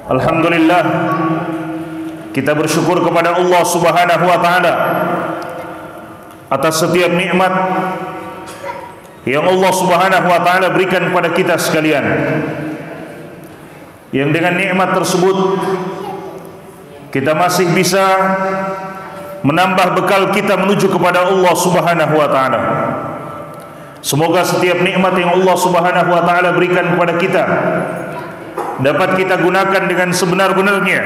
Alhamdulillah, kita bersyukur kepada Allah Subhanahu wa taala atas setiap nikmat yang Allah Subhanahu wa taala berikan kepada kita sekalian. Yang dengan nikmat tersebut kita masih bisa menambah bekal kita menuju kepada Allah Subhanahu wa taala. Semoga setiap nikmat yang Allah Subhanahu wa taala berikan kepada kita dapat kita gunakan dengan sebenar-benarnya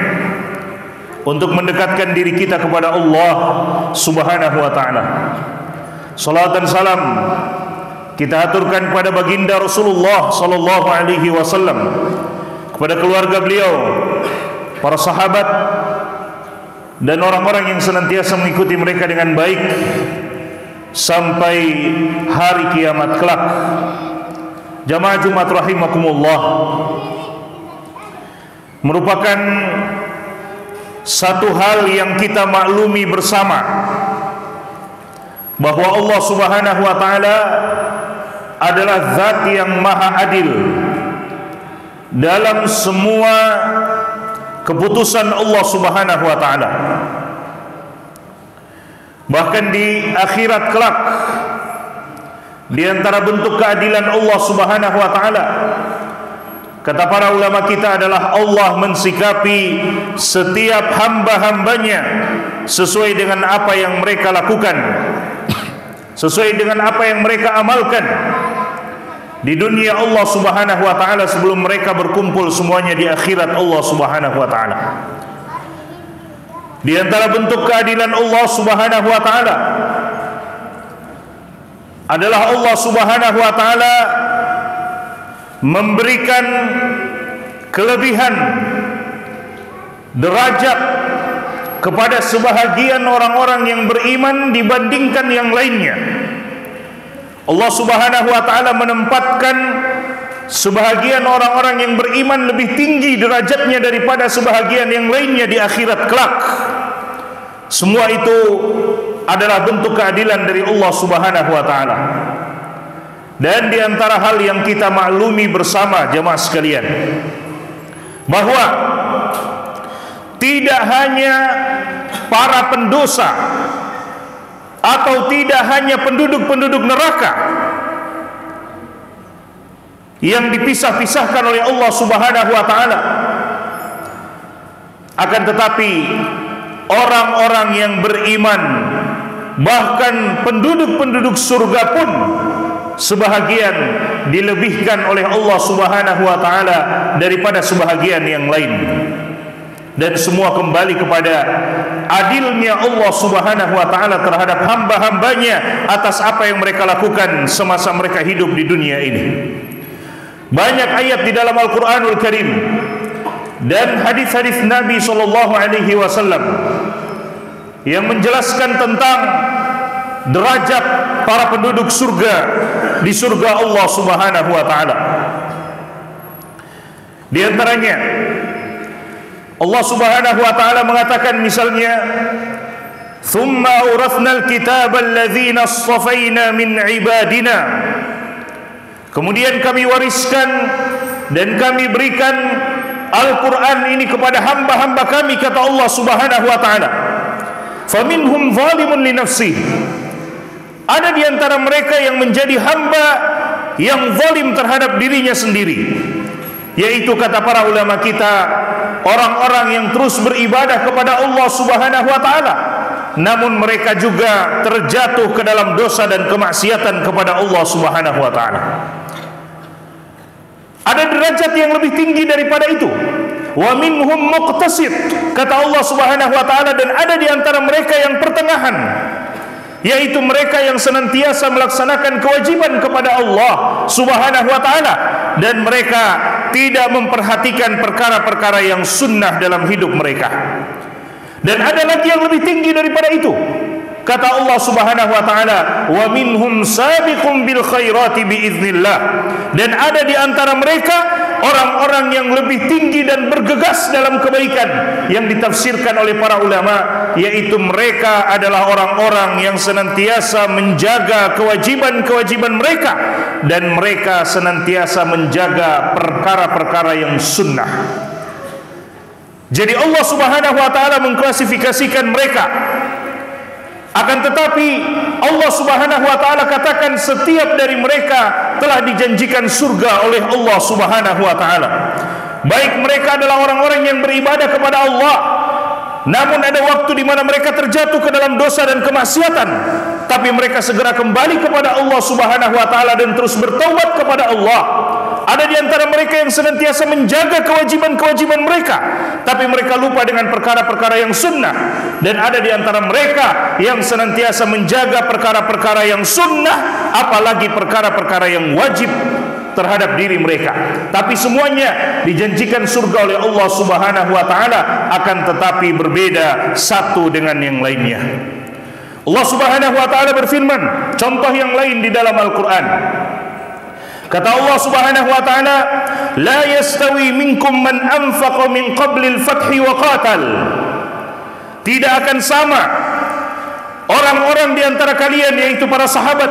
untuk mendekatkan diri kita kepada Allah Subhanahu wa taala. Salat dan salam kita aturkan kepada baginda Rasulullah sallallahu alaihi wasallam, kepada keluarga beliau, para sahabat dan orang-orang yang senantiasa mengikuti mereka dengan baik sampai hari kiamat kelak. Jamaah Jumat rahimakumullah, merupakan satu hal yang kita maklumi bersama bahwa Allah Subhanahu wa taala adalah zat yang maha adil dalam semua keputusan Allah Subhanahu wa taala. Bahkan di akhirat kelak, di antara bentuk keadilan Allah Subhanahu wa taala, kata para ulama kita, adalah Allah mensikapi setiap hamba-hambanya sesuai dengan apa yang mereka lakukan, sesuai dengan apa yang mereka amalkan di dunia Allah Subhanahu wa taala sebelum mereka berkumpul semuanya di akhirat Allah Subhanahu wa taala. Di antara bentuk keadilan Allah Subhanahu wa taala adalah Allah Subhanahu wa taala memberikan kelebihan derajat kepada sebahagian orang-orang yang beriman dibandingkan yang lainnya. Allah Subhanahu wa taala menempatkan sebahagian orang-orang yang beriman lebih tinggi derajatnya daripada sebahagian yang lainnya di akhirat kelak. Semua itu adalah bentuk keadilan dari Allah Subhanahu wa taala. Dan di antara hal yang kita maklumi bersama jemaah sekalian, bahwa tidak hanya para pendosa atau tidak hanya penduduk-penduduk neraka yang dipisah-pisahkan oleh Allah Subhanahu wa taala, akan tetapi orang-orang yang beriman, bahkan penduduk-penduduk surga pun sebahagian dilebihkan oleh Allah Subhanahu wa taala daripada sebahagian yang lain. Dan semua kembali kepada adilnya Allah Subhanahu wa taala terhadap hamba-hambanya atas apa yang mereka lakukan semasa mereka hidup di dunia ini. Banyak ayat di dalam Al-Qur'anul Karim dan hadis-hadis Nabi sallallahu alaihi wasallam yang menjelaskan tentang derajat para penduduk surga di surga Allah Subhanahu wa taala. Di antaranya Allah Subhanahu wa taala mengatakan misalnya, "Tsumma awrathna al-kitaba alladhina astafaina min ibadina." Kemudian kami wariskan dan kami berikan Al-Quran ini kepada hamba-hamba kami, kata Allah Subhanahu wa taala. "Faminhum zalimun li nafsihi." Ada di antara mereka yang menjadi hamba yang zalim terhadap dirinya sendiri, yaitu kata para ulama kita, orang-orang yang terus beribadah kepada Allah Subhanahu wa taala, namun mereka juga terjatuh ke dalam dosa dan kemaksiatan kepada Allah Subhanahu wa taala. Ada derajat yang lebih tinggi daripada itu. Wa minhum muqtasid, kata Allah Subhanahu wa taala, dan ada di antara mereka yang pertengahan, yaitu mereka yang senantiasa melaksanakan kewajiban kepada Allah Subhanahu wa taala dan mereka tidak memperhatikan perkara-perkara yang sunnah dalam hidup mereka. Dan ada lagi yang lebih tinggi daripada itu. Kata Allah Subhanahu wa taala, "Wa minhum sabiqun bil khairati biiznillah." Dan ada di antara mereka orang-orang yang lebih tinggi dan bergegas dalam kebaikan, yang ditafsirkan oleh para ulama, yaitu mereka adalah orang-orang yang senantiasa menjaga kewajiban-kewajiban mereka dan mereka senantiasa menjaga perkara-perkara yang sunnah. Jadi Allah Subhanahu wa taala mengklasifikasikan mereka. Akan tetapi Allah Subhanahu wa taala katakan setiap dari mereka telah dijanjikan surga oleh Allah Subhanahu wa taala. Baik mereka adalah orang-orang yang beribadah kepada Allah, namun ada waktu di mana mereka terjatuh ke dalam dosa dan kemaksiatan, tapi mereka segera kembali kepada Allah Subhanahu wa taala dan terus bertaubat kepada Allah. Ada di antara mereka yang senantiasa menjaga kewajiban-kewajiban mereka, tapi mereka lupa dengan perkara-perkara yang sunnah. Dan ada di antara mereka yang senantiasa menjaga perkara-perkara yang sunnah, apalagi perkara-perkara yang wajib terhadap diri mereka. Tapi semuanya dijanjikan surga oleh Allah Subhanahu wa taala, akan tetapi berbeda satu dengan yang lainnya. Allah Subhanahu wa taala berfirman, contoh yang lain di dalam Al-Qur'an. Kata Allah Subhanahu wa taala, la yastawi minkum man anfaqa min qabli al-fathi wa qatal. Tidak akan sama orang-orang di antara kalian, yaitu para sahabat,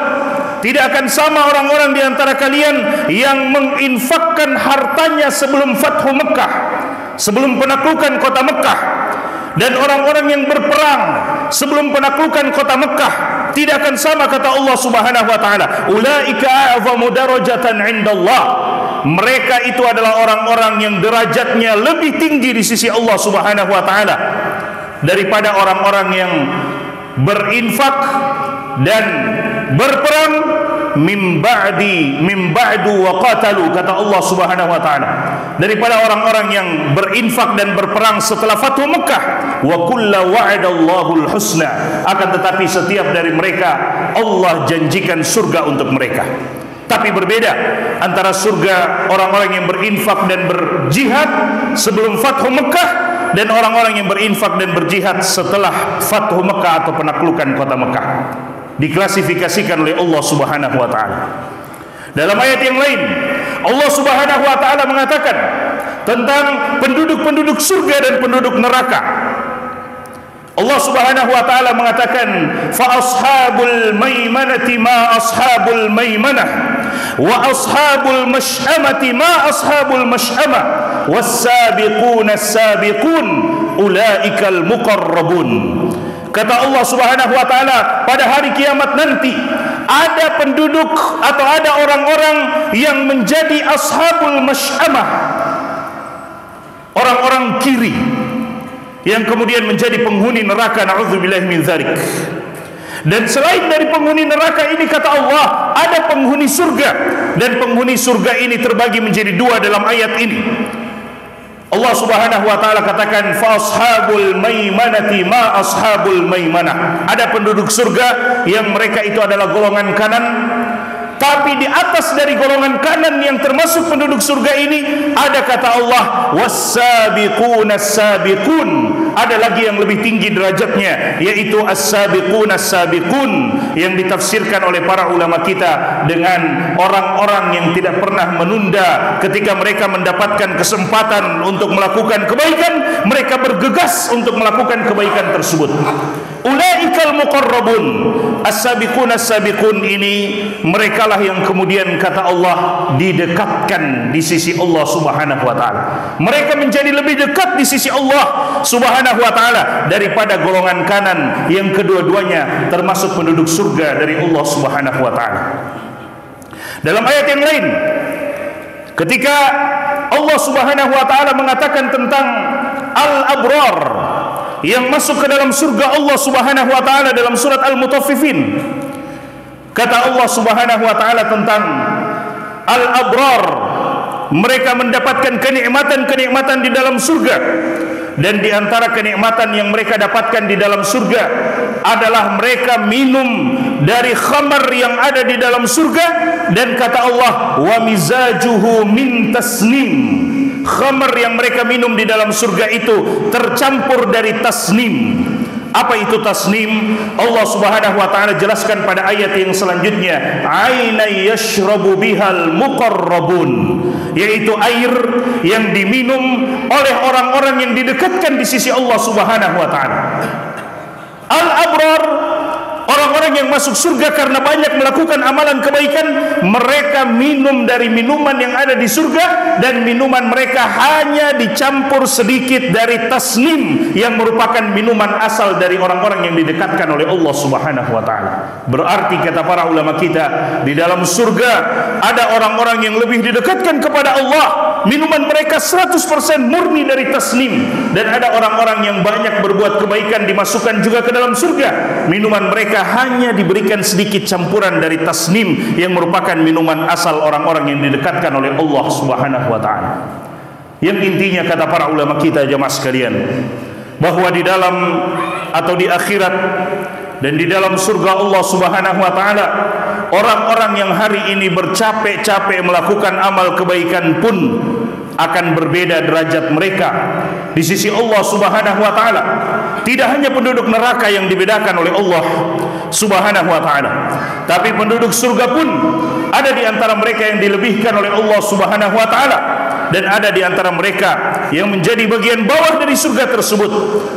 tidak akan sama orang-orang di antara kalian yang menginfakkan hartanya sebelum Fathu Mekah, sebelum penaklukan kota Mekah, dan orang-orang yang berperang sebelum penaklukan kota Mekah. Tidak akan sama, kata Allah Subhanahu wa taala, ulaika a'zamu darajatan 'indallah. Mereka itu adalah orang-orang yang derajatnya lebih tinggi di sisi Allah Subhanahu wa taala daripada orang-orang yang berinfak dan berperang min ba'du wa qatalu, kata Allah Subhanahu wa taala, daripada orang-orang yang berinfak dan berperang setelah Fathu Mekah. Wa kullu wa'adallahu al-husna, akan tetapi setiap dari mereka Allah janjikan surga untuk mereka. Tapi berbeda antara surga orang-orang yang berinfak dan berjihad sebelum Fathu Mekah dan orang-orang yang berinfak dan berjihad setelah Fathu Mekah atau penaklukan kota Mekah. Diklasifikasikan oleh Allah Subhanahu wa taala. Dalam ayat yang lain, Allah Subhanahu wa taala mengatakan tentang penduduk-penduduk surga dan penduduk neraka. Allah Subhanahu wa taala mengatakan, fa ashabul maimanati ma ashabul maimanah wa ashabul mash'amati ma ashabul mash'amah was-sabiquna as-sabiqun ulaikal muqarrabun. Kata Allah Subhanahu wa taala, pada hari kiamat nanti ada penduduk atau ada orang-orang yang menjadi ashabul mash'amah, orang-orang kiri, yang kemudian menjadi penghuni neraka, na'udzubillahi min dzalik. Dan selain dari penghuni neraka ini, kata Allah, ada penghuni surga, dan penghuni surga ini terbagi menjadi dua dalam ayat ini. Allah Subhanahu wa taala katakan, fa ashabul maimanati ma ashabul maimanah. Ada penduduk surga yang mereka itu adalah golongan kanan, tapi di atas dari golongan kanan yang termasuk penduduk surga ini ada, kata Allah, was-sabiquna as-sabiqun. Ada lagi yang lebih tinggi derajatnya, yaitu as-sabiquna as-sabiqun, yang ditafsirkan oleh para ulama kita dengan orang-orang yang tidak pernah menunda ketika mereka mendapatkan kesempatan untuk melakukan kebaikan, mereka bergegas untuk melakukan kebaikan tersebut. Ulaikal muqarrabun. As-sabiqun as-sabiqun ini mereka lah yang kemudian, kata Allah, didekatkan di sisi Allah Subhanahu wa taala. Mereka menjadi lebih dekat di sisi Allah Subhanahu wa taala daripada golongan kanan yang kedua-duanya termasuk penduduk surga dari Allah Subhanahu wa taala. Dalam ayat yang lain, ketika Allah Subhanahu wa taala mengatakan tentang al-abrar yang masuk ke dalam surga Allah Subhanahu wa taala dalam surat Al-Mutaffifin, kata Allah Subhanahu wa taala tentang al-abrar, mereka mendapatkan kenikmatan-kenikmatan di dalam surga, dan di antara kenikmatan yang mereka dapatkan di dalam surga adalah mereka minum dari khamar yang ada di dalam surga, dan kata Allah, wa mizajuhu min tasnim. Khamar yang mereka minum di dalam surga itu tercampur dari tasnim. Apa itu tasnim? Allah Subhanahu wa taala jelaskan pada ayat yang selanjutnya, aina yashrabu bihal muqarrabun, yaitu air yang diminum oleh orang-orang yang didekatkan di sisi Allah Subhanahu wa taala. Al-abrar orang-orang yang masuk surga karena banyak melakukan amalan kebaikan, mereka minum dari minuman yang ada di surga, dan minuman mereka hanya dicampur sedikit dari tasnim yang merupakan minuman asal dari orang-orang yang didekatkan oleh Allah Subhanahu wa taala. Berarti kata para ulama kita, di dalam surga ada orang-orang yang lebih didekatkan kepada Allah, minuman mereka 100% murni dari tasnim, dan ada orang-orang yang banyak berbuat kebaikan dimasukkan juga ke dalam surga, minuman mereka hanya diberikan sedikit campuran dari tasnim yang merupakan minuman asal orang-orang yang didekatkan oleh Allah Subhanahu wa taala. Yang intinya kata para ulama kita jemaah sekalian, bahwa di dalam atau di akhirat dan di dalam surga Allah Subhanahu wa taala, orang-orang yang hari ini bercapek-capek melakukan amal kebaikan pun akan berbeda derajat mereka di sisi Allah Subhanahu wa taala. Tidak hanya penduduk neraka yang dibedakan oleh Allah Subhanahu wa taala, tapi penduduk surga pun ada di antara mereka yang dilebihkan oleh Allah Subhanahu wa taala, dan ada di antara mereka yang menjadi bagian bawah dari surga tersebut.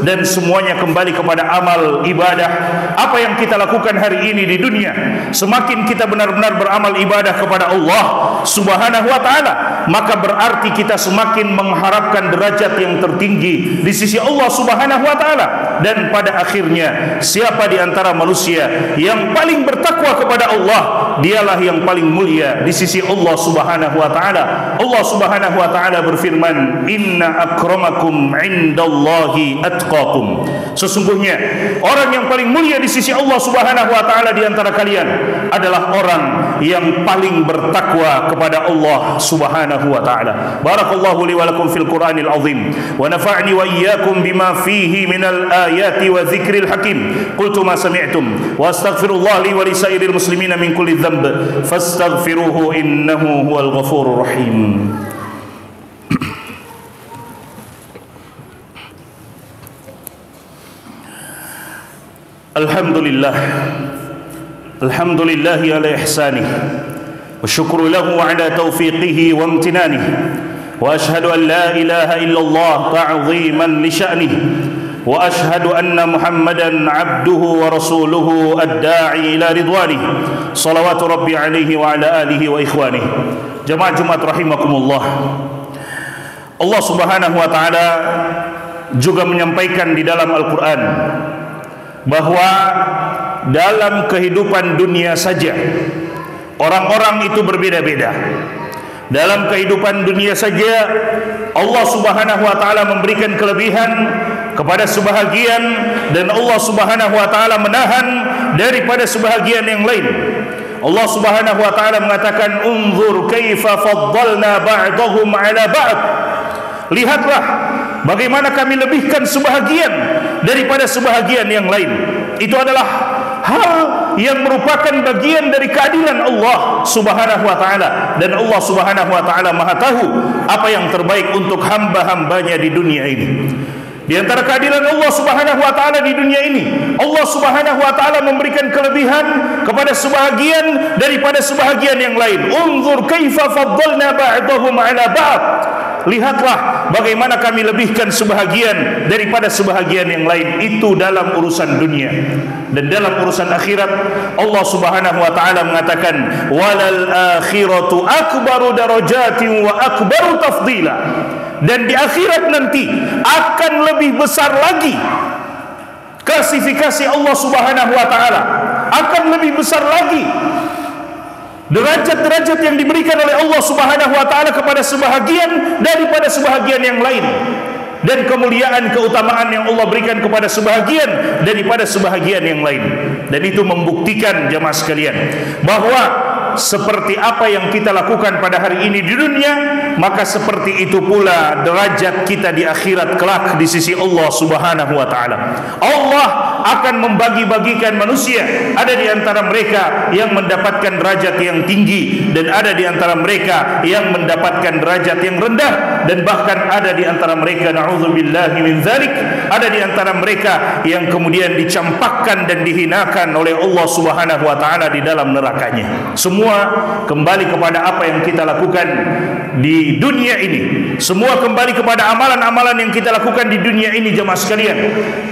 Dan semuanya kembali kepada amal ibadah. Apa yang kita lakukan hari ini di dunia, semakin kita benar-benar beramal ibadah kepada Allah Subhanahu wa taala, maka berarti kita semakin mengharapkan derajat yang tertinggi di sisi Allah Subhanahu wa taala. Dan pada akhirnya, siapa di antara manusia yang paling bertakwa kepada Allah, dialah yang paling mulia di sisi Allah Subhanahu wa taala. Allah Subhanahu wa taala berfirman, "Inna akramakum indallahi atqakum." Sesungguhnya orang yang paling mulia di sisi Allah Subhanahu wa taala di antara kalian adalah orang yang paling bertakwa kepada Allah Subhanahu wa taala. Barakallahu li wa lakum fil Qur'anil azim, wa nafa'ni wa iyyakum bima fihi minal ayati wa dzikril hakim. Qultu ma sami'tum wa astaghfirullah li wa li sairil muslimina min kulli dhanb fastaghfiruhu innahu huwal ghafurur rahim. Alhamdulillah, alhamdulillahi ala ihsanih, wa syukru lahu ala taufiqihi wa amtinanih, wa ashhadu an la ilaha illallah ta'ziman li sya'nih, wa ashhadu anna Muhammadan abduhu wa rasuluhu ad-da'i ila ridwanih, salawatu rabbi alaihi wa ala alihi wa ikhwanih. Jemaah Jumat rahimakumullah, Allah Subhanahu wa taala juga menyampaikan di dalam Al-Quran bahwa dalam kehidupan dunia saja orang-orang itu berbeda-beda. Dalam kehidupan dunia saja Allah Subhanahu wa taala memberikan kelebihan kepada sebahagian, dan Allah Subhanahu wa taala menahan daripada sebahagian yang lain. Allah Subhanahu wa taala mengatakan, "Unzur kaifa faddalna ba'dahum 'ala ba'd." Lihatlah bagaimana kami lebihkan sebahagian daripada sebahagian yang lain. Itu adalah hal yang merupakan bagian dari keadilan Allah Subhanahu wa taala, dan Allah Subhanahu wa taala Maha tahu apa yang terbaik untuk hamba-hambanya di dunia ini. Di antara keadilan Allah Subhanahu wa taala di dunia ini, Allah Subhanahu wa taala memberikan kelebihan kepada sebahagian daripada sebahagian yang lain. Unzur kaifa faddalna ba'dahum 'ala ba'd. Lihatlah bagaimana kami lebihkan sebahagian daripada sebahagian yang lain. Itu dalam urusan dunia. Dan dalam urusan akhirat, Allah Subhanahu wa taala mengatakan, "Walal akhiratu akbaru darajatin wa akbaru tafdila." Dan di akhirat nanti akan lebih besar lagi klasifikasi Allah Subhanahu wa taala, akan lebih besar lagi derajat-derajat yang diberikan oleh Allah Subhanahu wa taala kepada sebahagian daripada sebahagian yang lain, dan kemuliaan keutamaan yang Allah berikan kepada sebahagian daripada sebahagian yang lain. Dan itu membuktikan jemaah sekalian bahwa seperti apa yang kita lakukan pada hari ini di dunia, maka seperti itu pula derajat kita di akhirat kelak di sisi Allah Subhanahu wa taala. Allah akan membagi-bagikan manusia. Ada di antara mereka yang mendapatkan derajat yang tinggi, dan ada di antara mereka yang mendapatkan derajat yang rendah, dan bahkan ada di antara mereka, na'udzubillahi min dzalik, ada di antara mereka yang kemudian dicampakkan dan dihinakan oleh Allah Subhanahu wa taala di dalam nerakanya. Semua semua kembali kepada apa yang kita lakukan di dunia ini. Semua kembali kepada amalan-amalan yang kita lakukan di dunia ini, jemaah sekalian.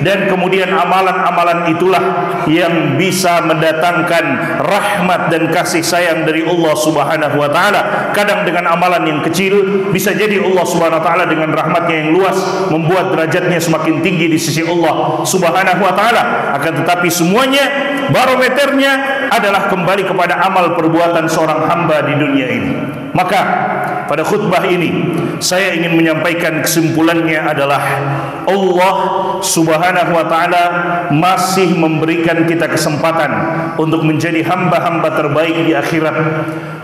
Dan kemudian amalan-amalan itulah yang bisa mendatangkan rahmat dan kasih sayang dari Allah Subhanahu wa taala. Kadang dengan amalan yang kecil, bisa jadi Allah Subhanahu wa taala dengan rahmatnya yang luas membuat derajatnya semakin tinggi di sisi Allah Subhanahu wa taala. Akan tetapi semuanya barometernya adalah kembali kepada amal perbuatan seorang hamba di dunia ini. Maka pada khutbah ini saya ingin menyampaikan kesimpulannya adalah Allah Subhanahu wa taala masih memberikan kita kesempatan untuk menjadi hamba-hamba terbaik di akhirat.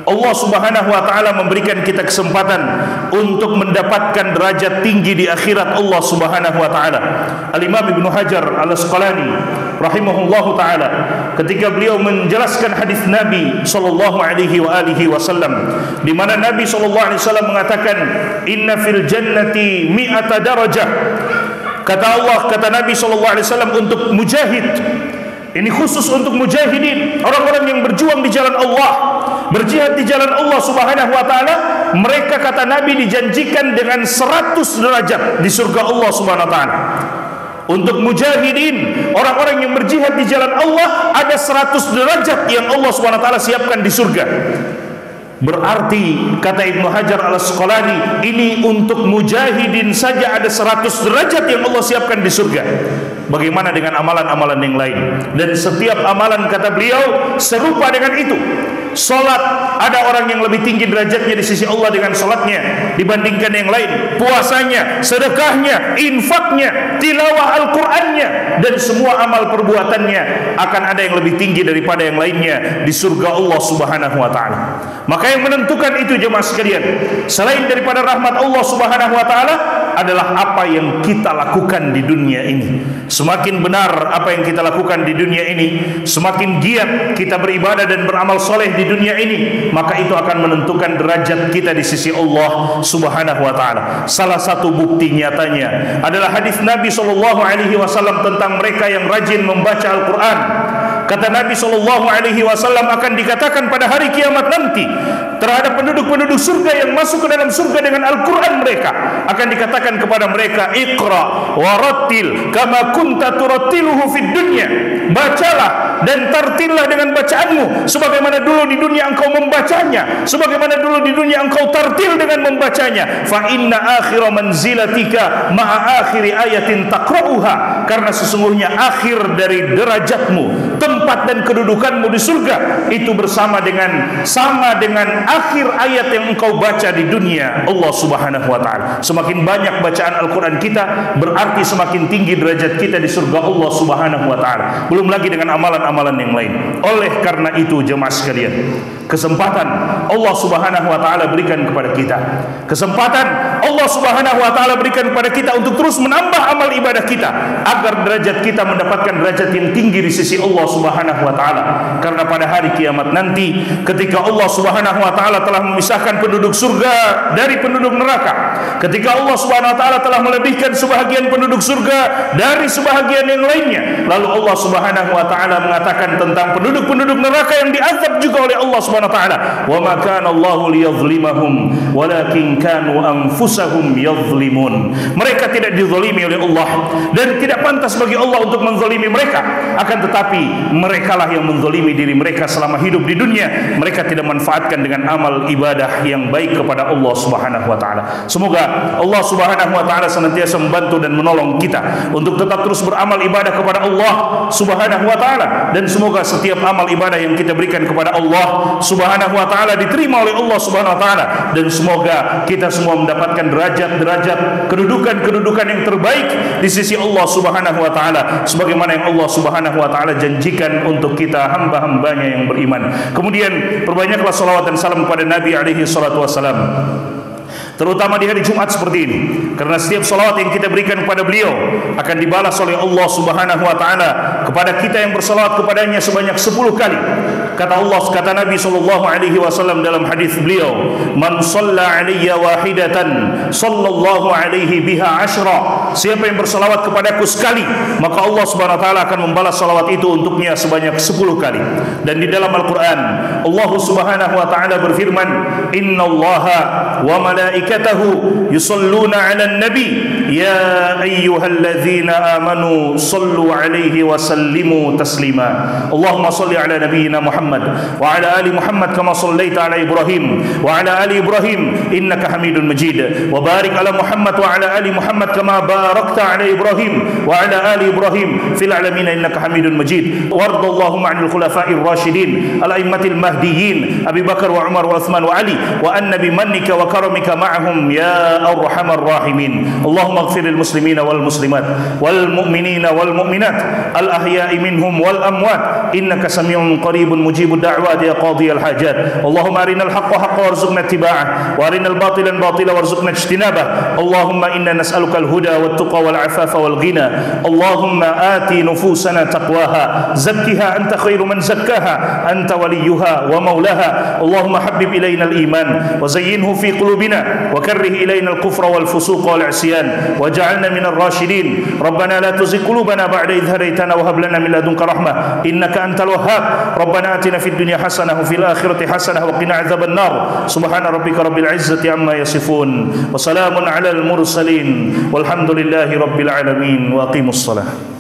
Allah Subhanahu wa taala memberikan kita kesempatan untuk mendapatkan derajat tinggi di akhirat Allah Subhanahu wa taala. Al-Imam Ibnu Hajar Al-Asqalani rahimahullahu taala ketika beliau menjelaskan hadis Nabi sallallahu alaihi wasallam, di mana Nabi sallallahu alaihi wasallam mengatakan inna fil jannati mi'ata darajah. Kata Allah, kata Nabi sallallahu alaihi wasallam untuk mujahid. Ini khusus untuk mujahidin, orang-orang yang berjuang di jalan Allah, berjihad di jalan Allah Subhanahu wa taala. Mereka, kata Nabi, dijanjikan dengan 100 derajat di surga Allah Subhanahu wa taala. Untuk mujahidin, orang-orang yang berjihad di jalan Allah, ada 100 derajat yang Allah Subhanahu wa taala siapkan di surga. Berarti kata Ibnu Hajar Al-Asqalani, ini untuk mujahidin saja ada 100 derajat yang Allah siapkan di surga. Bagaimana dengan amalan-amalan yang lain? Dan setiap amalan, kata beliau, serupa dengan itu. Salat, ada orang yang lebih tinggi derajatnya di sisi Allah dengan salatnya dibandingkan yang lain. Puasanya, sedekahnya, infaknya, tilawah Al-Qur'annya, dan semua amal perbuatannya akan ada yang lebih tinggi daripada yang lainnya di surga Allah Subhanahu wa taala. Maka yang menentukan itu, jemaah sekalian, selain daripada rahmat Allah Subhanahu wa taala, adalah apa yang kita lakukan di dunia ini. Semakin benar apa yang kita lakukan di dunia ini, semakin giat kita beribadah dan beramal soleh di dunia ini, maka itu akan menentukan derajat kita di sisi Allah Subhanahu wa taala. Salah satu bukti nyatanya adalah hadis Nabi sallallahu alaihi wasallam tentang mereka yang rajin membaca Al-Qur'an. Kata Nabi sallallahu alaihi wasallam, akan dikatakan pada hari kiamat nanti terhadap penduduk-penduduk surga yang masuk ke dalam surga dengan Al-Qur'an mereka, akan dikatakan kepada mereka, Iqra warattil kama kunta turattiluhu fid dunya. Bacalah dan tartillah dengan bacaanmu sebagaimana dulu di dunia engkau membacanya, sebagaimana dulu di dunia engkau tartil dengan membacanya. Fa inna akhira manzilatika ma'a akhiri ayatin taqra'uha, karena sesungguhnya akhir dari derajatmu, tempat dan kedudukanmu di surga itu sama dengan akhir ayat yang engkau baca di dunia Allah Subhanahu wa taala. Semakin banyak bacaan Al-Qur'an kita, berarti semakin tinggi derajat kita di surga Allah Subhanahu wa taala. Belum lagi dengan amalan-amalan yang lain. Oleh karena itu, jemaah sekalian, kesempatan Allah Subhanahu wa taala berikan kepada kita. Kesempatan Allah Subhanahu wa taala berikan kepada kita untuk terus menambah amal ibadah kita agar derajat kita mendapatkan derajat yang tinggi di sisi Allah Subhanahu wa taala. Karena pada hari kiamat nanti, ketika Allah Subhanahu wa taala telah memisahkan penduduk surga dari penduduk neraka, ketika Allah Subhanahu wa taala telah melebihkan sebahagian penduduk surga dari sebahagian yang lainnya, lalu Allah Subhanahu wa taala mengatakan tentang penduduk-penduduk neraka yang diazab juga oleh Allah Subhanahu wa taala, wa ma kana Allahu liyadhlimahum walakin kanu anfusahum yadhlimun. Mereka tidak dizalimi oleh Allah dan tidak pantas bagi Allah untuk menzalimi mereka, akan tetapi merekalah yang menzalimi diri mereka selama hidup di dunia. Mereka tidak manfaatkan dengan amal ibadah yang baik kepada Allah Subhanahu wa taala. Semoga Allah Subhanahu wa taala senantiasa membantu dan menolong kita untuk tetap terus beramal ibadah kepada Allah Subhanahu wa taala, dan semoga setiap amal ibadah yang kita berikan kepada Allah Subhanahu wa taala diterima oleh Allah Subhanahu wa taala, dan semoga kita semua mendapatkan derajat-derajat, kedudukan-kedudukan yang terbaik di sisi Allah Subhanahu wa taala sebagaimana yang Allah Subhanahu wa taala janjikan untuk kita hamba-hambanya yang beriman. Kemudian perbanyaklah salawat dan salam kepada Nabi alaihi salatu wassalam. terutama di hari Jumat seperti ini, karena setiap salawat yang kita berikan kepada beliau akan dibalas oleh Allah Subhanahu wa taala kepada kita yang bersalawat kepadanya sebanyak 10 kali. Kata Allah, kata Nabi sallallahu alaihi wasallam dalam hadis beliau, "Man shalla alayya wahidatan sallallahu alaihi biha asyra." Siapa yang bersalawat kepadaku sekali, maka Allah Subhanahu wa taala akan membalas salawat itu untuknya sebanyak 10 kali. Dan di dalam Al-Qur'an Allah Subhanahu wa taala berfirman, "Innallaha wa malaikatahu yusalluna 'alan nabi ya ayyuhalladzina amanu sallu 'alaihi wa sallimu taslima." Allahumma salli 'ala nabiyyina Muhammad wa 'ala ali Muhammad kama sallaita 'ala Ibrahim wa 'ala ali Ibrahim innaka Hamidun Majid, wa barik 'ala Muhammad wa 'ala ali Muhammad kama barakta 'ala Ibrahim wa 'ala ali Ibrahim fil 'alamin innaka Hamidun Majid. Wardallahumma 'anil khulafa'ir rasyidin al-a'immatil mahdiyyin Abi Bakar wa Umar wa Uthman wa Ali wa anna bi mannika wa karamika ma'ahum ya arhamar rahimin. Allahumma ighfir lil muslimina wal muslimat wal mu'minina wal mu'minat al ahya'i minhum wal amwat innaka sami'un qaribun mujibud da'wat ya qadiyal hajat. Allahumma arinal haqqa haqqan warzuqna ittiba'ah wa arinal batilan batila warzuqna ijtinabah. Allahumma inna nas'aluka al huda wat tuqa wal afafa wal ghina. Allahumma ati nufusana taqwaha zakkiha anta khairu man zakkaha anta waliyuha wa maulaha. Allahumma habbib ilayna al iman wa zayyinhu fi qulubina wa karrih ilayna al kufra wal fusuq wal isyan waj'alna minal rasyidin. Rabbana la tuzigh qulubana ba'da idh hadaytana wa hab lana min ladunka rahmah innaka antal wahhab. Rabbana atina fid dunya hasanah wa fil akhirati hasanah wa qina adzaban nar. Subhana rabbika rabbil izzati amma yasifun wa salamun alal mursalin walhamdulillahi rabbil alamin wa aqimus salah.